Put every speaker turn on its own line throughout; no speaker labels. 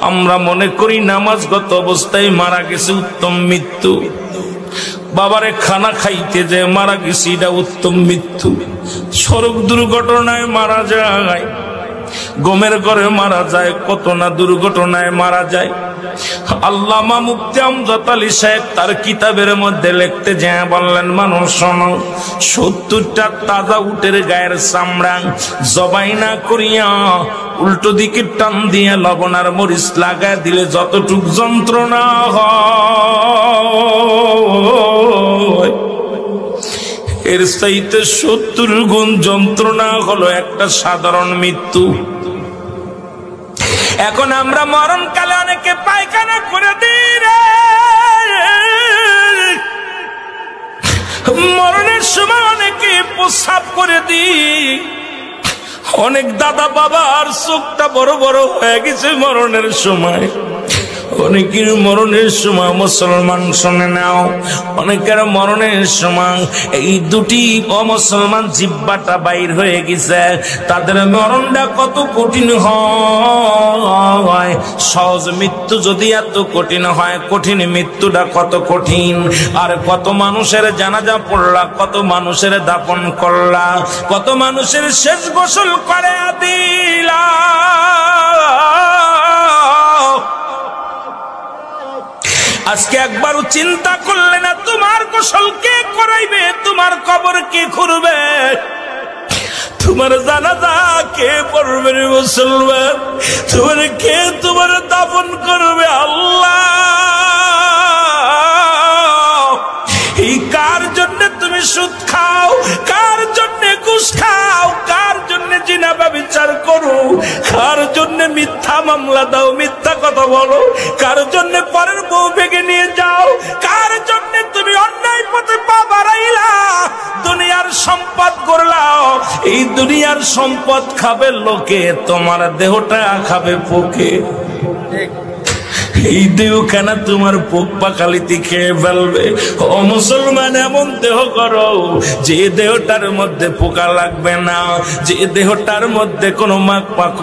আমরা মনে করি নামাজগত অবস্থায় মারা গেছে উত্তম মৃত্যু, বাবারে খানা খাইতে যে মারা গেছে এটা উত্তম মৃত্যু। সড়ক দুর্ঘটনায় মারা যায়, গমের ঘরে মারা যায়, কত না দুর্ঘটনায় মারা যায়। আল্লামা মুফতি আমজাদ আলী সাহেব তার কিতাবের মধ্যে লিখতে যায় বললেন, মানুষ শোনো, 70টা তাজা উটের গায়ের চামড়া জবাই না করিয়া উল্টো দিকে টান দিয়ে লবণ আর মরিচ লাগায় দিলে যতটুক যন্ত্রণা হয়, এর চাইতে 70 গুণ যন্ত্রণা হলো একটা সাধারণ মৃত্যু। এখন আমরা মরণকালে অনেকে পায়খানা করে দিই রে, মরণের সময় অনেকে প্রস্রাব করে দিই। অনেক দাদা বাবার চোখটা বড় বড় হয়ে গেছে মরণের সময়। অনেকের মরণের সময়, মুসলমান শুনে নাও, অনেকের মরণের সময় এই দুটি অমুসলমান জিহ্বাটা বাইর হয়ে গেছে। তাদের মরণটা কত কঠিন হয়। সহজ মৃত্যু যদি এত কঠিন হয়, কঠিন মৃত্যুটা কত কঠিন। আর কত মানুষের জানাজা পড়লা, কত মানুষের দাফন করলা, কত মানুষের শেষ গোসল করে দিলা। আজকে একবারও চিন্তা করলে না তোমার গোসল কে করাইবে, তোমার কবর কে খুঁড়বে, তোমার জানাজা কে পড়বে রে মুসলমান, তোমার কে তোমার দাফন করবে? আল্লাহ, এই কার জন্য তুমি সুদ খাও, কার জন্য ঘুষ খাও, কার জন্য জিনা ব্যভিচার করো, কার জন্য মিথ্যা মামলা দাও, মিথ্যা কথা বলো, কার জন্য পরের বউ ভেঙে নিয়ে যাও, কার জন্য তুমি অন্যায় পথে পা বাড়াইলা, দুনিয়ার সম্পদ করলাও। এই দুনিয়ার সম্পদ খাবে লোকে, তোমার দেহটা খাবে পোকে। এই দেহখানা তোমার পোক পাখালিতে খেয়ে ফেলবে। ও মুসলমান, এমন দেহ করো যে দেহটার মধ্যে পোকা লাগবে না, যে দেহটার মধ্যে কোনো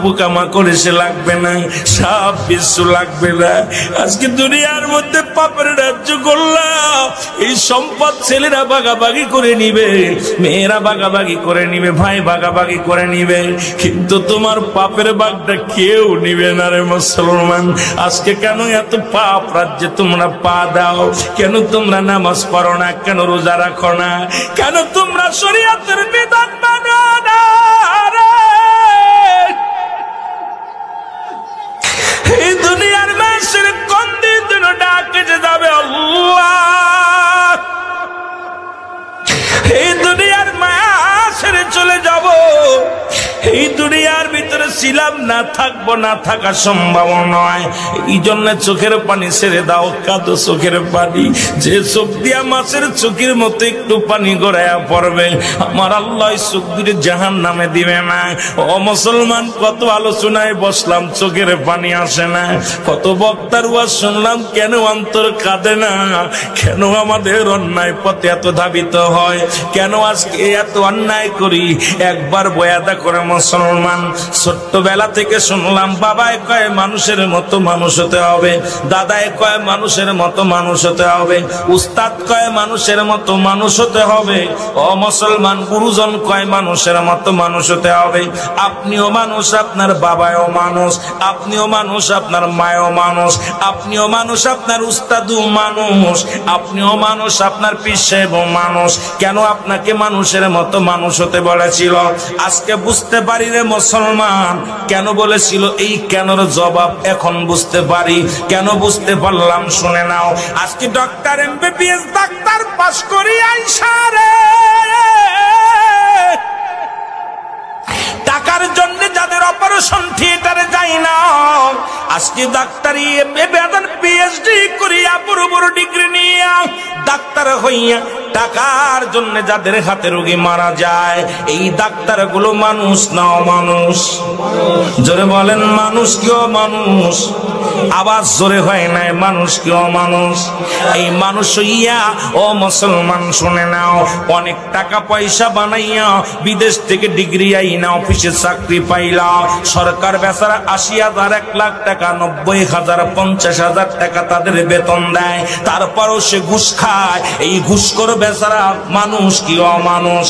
পোকা মাকড় এসে লাগবে না, সাপ বিচ্ছু লাগবে না। আজকে দুনিয়ার মধ্যে পাপের রাজ্য করলাম, এই সম্পদ ছেলেরা ভাগাভাগি করে নিবে, মেয়েরা ভাগাভাগি করে নিবে, ভাই ভাগাভাগি করে নিবে, কিন্তু তোমার পাপের ভাগটা কেউ নিবে না রে মুসলমান। আজকে কেন এত পাপ রাজ্যে তোমরা পা দাও? কেন তোমরা নামাজ পড়ো না? কেন রোজা রাখো না? কেন তোমরা শরীয়তের বিধান মানো না? এই দুনিয়ার মানুষের কোন দিন ডাকে যে যাবে আল্লাহ, এই দুনিয়ার মায়া ছেড়ে চলে যাব। এই দুনিয়ার ভিতরে ছিলাম না, থাকবো না, থাকা সম্ভব নয়। এই জন্য চোখের পানি ছেড়ে দাও, কাঁদো চোখের পানি। যে চোখ দিয়া মাছের চোখের মতো একটু পানি গড়াইয়া পড়বে, আমার আল্লাহ চোখ দুটো জাহান নামে দিবে না। ও মুসলমান, কত আলোচনায় বসলাম, চোখের পানি আসে না। কত বক্তার ওয়াজ শুনলাম, কেন অন্তর কাঁদে না? কেন আমাদের অন্যায় পথে এত ধাবিত হয়? কেন আজকে এত অন্যায় করি? একবার বয়াদা করে মুসলমান, ছোট্টবেলা থেকে শুনলাম, বাবায় কয় মানুষের মতো মানুষ হতে হবে, দাদায় কয় মানুষের মতো মানুষ হতে হবে, উস্তাদ কয় মানুষের মতো মানুষ হতে হবে। ও মুসলমান, গুরুজন কয় মানুষের মতো মানুষ হতে হবে। আপনিও মানুষ, আপনার বাবাও মানুষ, আপনিও মানুষ, আপনার মায়ও মানুষ, আপনিও মানুষ, আপনার উস্তাদও মানুষ, আপনিও মানুষ, আপনার পীর সাহেবও মানুষ। কেন আপনাকে মানুষের মতো মানুষ হতে বলেছিল? আজকে বুঝতে পারি রে মুসলমান, কেন বলেছিল। এই কেনর জবাব এখন বুঝতে পারি। কেন বুঝতে পারলাম শুনে নাও। আজকে ডক্টর এমবিবিএস ডাক্তার পাস করি আইসা রে, টাকার জন্য যাদের অপারেশন থিয়েটারে যাই না, আজকে ডাক্তারি পিএইচডি করিয়া বড় বড় ডিগ্রি নিয়ে ডাক্তার হইয়া টাকার জন্য যাদের হাতে রোগী মারা যায়, এই ডাক্তারগুলো মানুষ না অমানুষ? জোরে বলেন, মানুষ কি অমানুষ? আওয়াজ জোরে হয় নাই, মানুষ কি অমানুষ? এই মানুষ হইয়া ও মুসলমান শুনে নাও, অনেক টাকা পয়সা বানাইয়া বিদেশ থেকে ডিগ্রি আইনা অফিসে চাকরি পাইলা, সরকার বেচারা ৮০,০০০, ১,০০,০০০ টাকা, ৯০,০০০, ৫০,০০০ টাকা তাদের বেতন দেয়, তারপরও সে ঘুষ খায়। এই ঘুষখোর বেচারা মানুষ কি অমানুষ?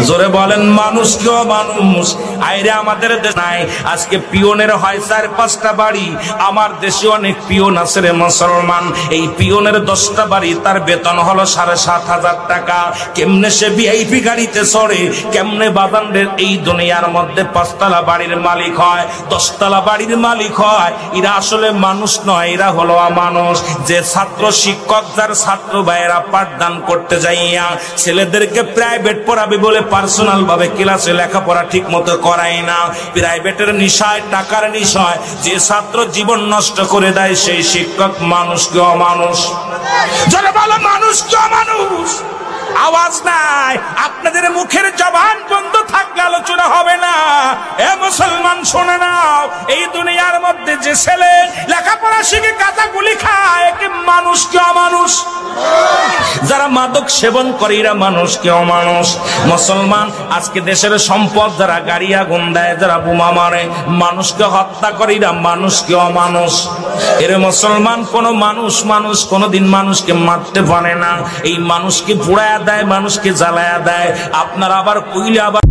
জোরে বলেন, মানুষ কি অমানুষ? আইরে আমাদের দেশ নাই, আজকে পিয়নের হয় ৪-৫টা বাড়ি। আমার দেশে অনেক পিয়ন আছে রে মুসলমান, এই পিয়নের 10টা বাড়ি, তার বেতন হলো ৭,৫০০ টাকা। কেমনে সে ভিআইপি গাড়িতে চড়ে, কেমনে বাজানদের এই দুনিয়ার মধ্যে ৫তলা বাড়ির মালিক হয়, 10তলা বাড়ির মালিক হয়? এরা আসলে মানুষ নয়, এরা হলো অমানুষ। যে ছাত্র শিক্ষক, যার ছাত্র ভাইয়েরা পাঠদান করতে যাইয়া ছেলেদেরকে প্রাইভেট পড়াবে বলে পার্সোনাল ভাবে ক্লাসে লেখাপড়া ঠিক মতো করায় না, প্রাইভেটের নিশায়, টাকার নিশায় যে ছাত্র জীবন নষ্ট করে দেয়, সেই শিক্ষক মানুষ কি অমানুষ? যারা বলে মানুষ কি অমানুষ? আওয়াজ নাই, আপনাদের মুখের জবান বন্ধ থাকলে আলোচনা হবে না। এ মুসলমান শুনে নাও, এই দুনিয়ার মধ্যে যে ছেলে লেখাপড়া শিখে গাঁজা গুলি খায়, একে মানুষ কি অমানুষ? যারা মাদক সেবন করে, এরা মানুষ কি অমানুষ? মুসলমান আজকে দেশের সম্পদ যারা গাড়ি আগুন দেয়, যারা বোমা মারে, মানুষকে হত্যা করে, এরা মানুষ কি অমানুষ? এর মুসলমান কোন মানুষ কোনদিন মানুষকে মারতে পারে না। এই মানুষকে পুড়ায়া দেয়, মানুষকে জ্বালায়া দেয়। আপনারা আবার কইলে আবার